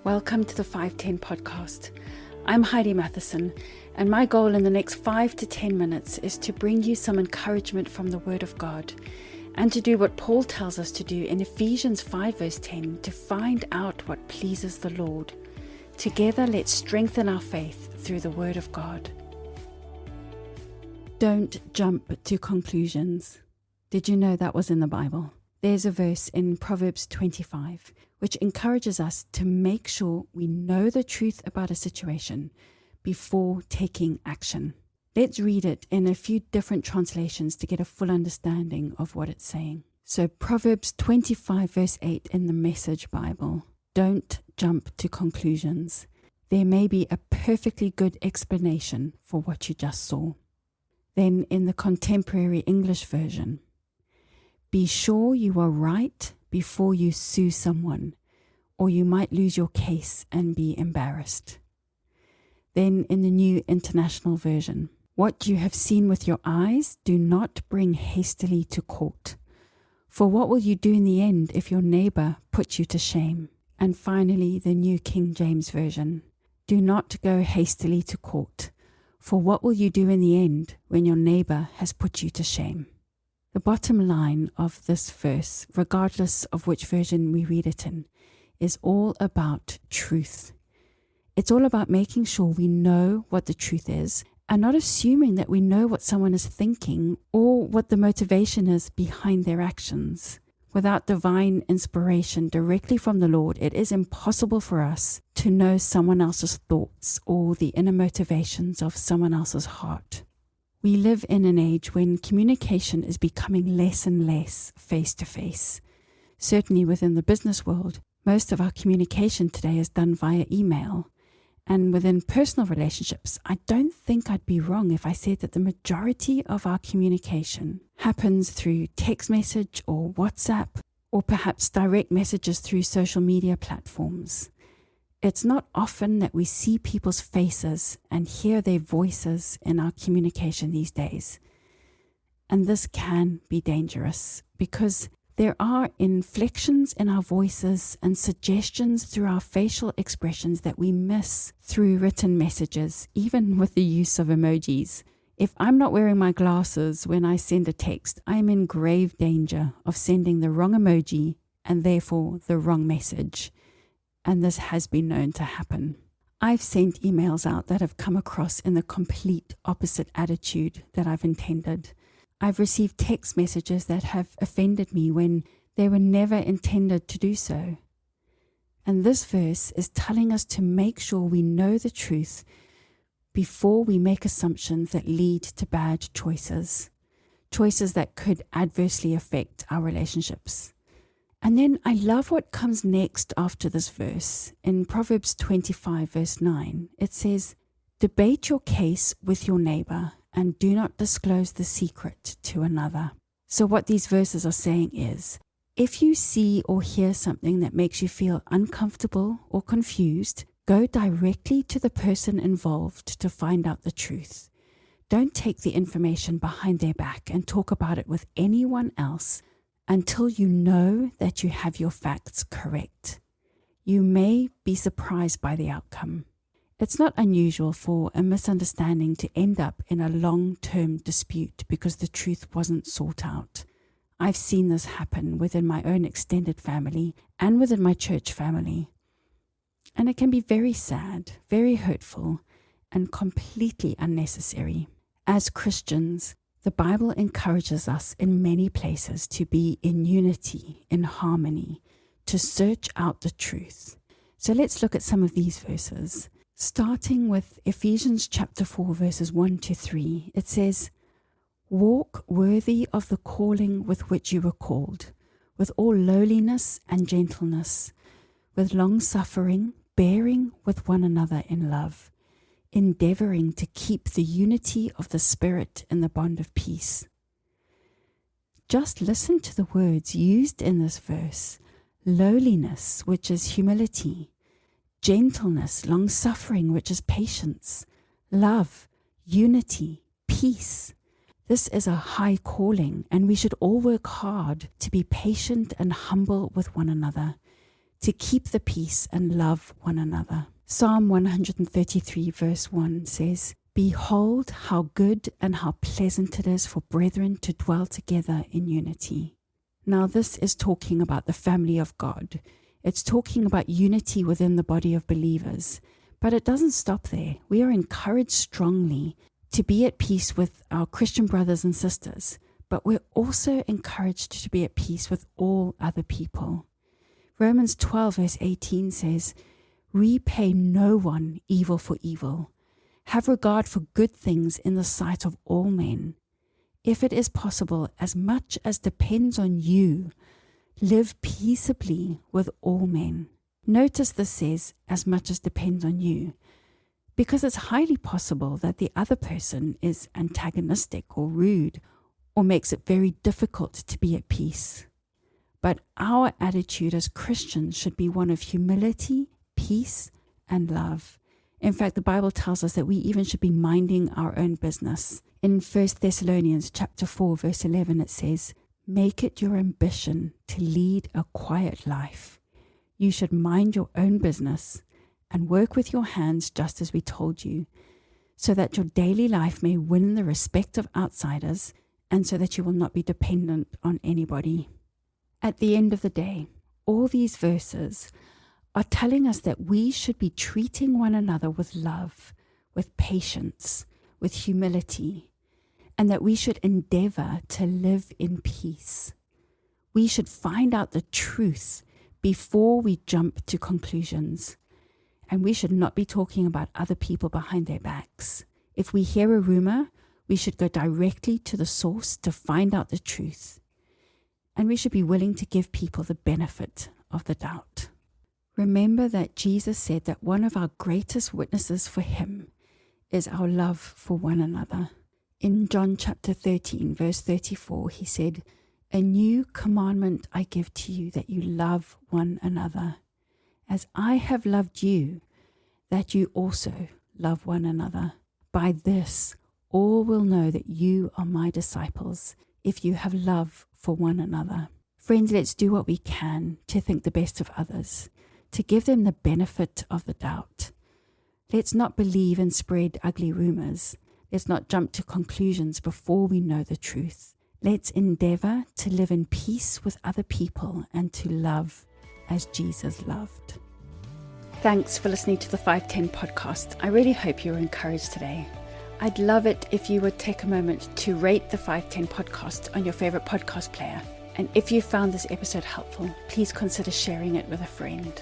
Welcome to the 510 podcast. I'm Heidi Matheson, and my goal in the next 5 to 10 minutes is to bring you some encouragement from the Word of God and to do what Paul tells us to do in Ephesians 5 verse 10, to find out what pleases the Lord. Together, let's strengthen our faith through the Word of God. Don't jump to conclusions. Did you know that was in the Bible? There's a verse in Proverbs 25 which encourages us to make sure we know the truth about a situation before taking action. Let's read it in a few different translations to get a full understanding of what it's saying. So Proverbs 25 verse 8 in the Message Bible. Don't jump to conclusions. There may be a perfectly good explanation for what you just saw. Then in the Contemporary English Version, be sure you are right before you sue someone, or you might lose your case and be embarrassed. Then in the New International Version, what you have seen with your eyes, do not bring hastily to court. For what will you do in the end if your neighbor puts you to shame? And finally, the New King James Version, do not go hastily to court. For what will you do in the end when your neighbor has put you to shame? The bottom line of this verse, regardless of which version we read it in, is all about truth. It's all about making sure we know what the truth is and not assuming that we know what someone is thinking or what the motivation is behind their actions. Without divine inspiration directly from the Lord, it is impossible for us to know someone else's thoughts or the inner motivations of someone else's heart. We live in an age when communication is becoming less and less face-to-face. Certainly within the business world, most of our communication today is done via email. And within personal relationships, I don't think I'd be wrong if I said that the majority of our communication happens through text message or WhatsApp, or perhaps direct messages through social media platforms. It's not often that we see people's faces and hear their voices in our communication these days. And this can be dangerous because there are inflections in our voices and suggestions through our facial expressions that we miss through written messages, even with the use of emojis. If I'm not wearing my glasses when I send a text, I am in grave danger of sending the wrong emoji and therefore the wrong message. And this has been known to happen. I've sent emails out that have come across in the complete opposite attitude that I've intended. I've received text messages that have offended me when they were never intended to do so. And this verse is telling us to make sure we know the truth before we make assumptions that lead to bad choices that could adversely affect our relationships. And then I love what comes next after this verse. In Proverbs 25 verse 9, it says, debate your case with your neighbor and do not disclose the secret to another. So what these verses are saying is, if you see or hear something that makes you feel uncomfortable or confused, go directly to the person involved to find out the truth. Don't take the information behind their back and talk about it with anyone else until you know that you have your facts correct. You may be surprised by the outcome. It's not unusual for a misunderstanding to end up in a long-term dispute because the truth wasn't sought out. I've seen this happen within my own extended family and within my church family. And it can be very sad, very hurtful, and completely unnecessary. As Christians, the Bible encourages us in many places to be in unity, in harmony, to search out the truth. So let's look at some of these verses. Starting with Ephesians chapter 4, verses 1 to 3, it says, walk worthy of the calling with which you were called, with all lowliness and gentleness, with long-suffering, bearing with one another in love, endeavoring to keep the unity of the Spirit in the bond of peace. Just listen to the words used in this verse. Lowliness, which is humility. Gentleness, long-suffering, which is patience. Love, unity, peace. This is a high calling, and we should all work hard to be patient and humble with one another, to keep the peace and love one another. Psalm 133 verse 1 says, "Behold how good and how pleasant it is for brethren to dwell together in unity." Now this is talking about the family of God. It's talking about unity within the body of believers. But it doesn't stop there. We are encouraged strongly to be at peace with our Christian brothers and sisters, but we're also encouraged to be at peace with all other people. Romans 12 verse 18 says, "Repay no one evil for evil. Have regard for good things in the sight of all men. If it is possible, as much as depends on you, live peaceably with all men." Notice this says, "as much as depends on you," because it's highly possible that the other person is antagonistic or rude or makes it very difficult to be at peace. But our attitude as Christians should be one of humility, peace, and love. In fact, the Bible tells us that we even should be minding our own business. In 1 Thessalonians chapter 4, verse 11, it says, "Make it your ambition to lead a quiet life. You should mind your own business and work with your hands just as we told you, so that your daily life may win the respect of outsiders and so that you will not be dependent on anybody." At the end of the day, all these verses are telling us that we should be treating one another with love, with patience, with humility, and that we should endeavor to live in peace. We should find out the truth before we jump to conclusions. And we should not be talking about other people behind their backs. If we hear a rumor, we should go directly to the source to find out the truth. And we should be willing to give people the benefit of the doubt. Remember that Jesus said that one of our greatest witnesses for him is our love for one another. In John chapter 13, verse 34, he said, "A new commandment I give to you, that you love one another. As I have loved you, that you also love one another. By this, all will know that you are my disciples, if you have love for one another." Friends, let's do what we can to think the best of others, to give them the benefit of the doubt. Let's not believe and spread ugly rumors. Let's not jump to conclusions before we know the truth. Let's endeavor to live in peace with other people and to love as Jesus loved. Thanks for listening to the 510 podcast. I really hope you were encouraged today. I'd love it if you would take a moment to rate the 510 podcast on your favorite podcast player. And if you found this episode helpful, please consider sharing it with a friend.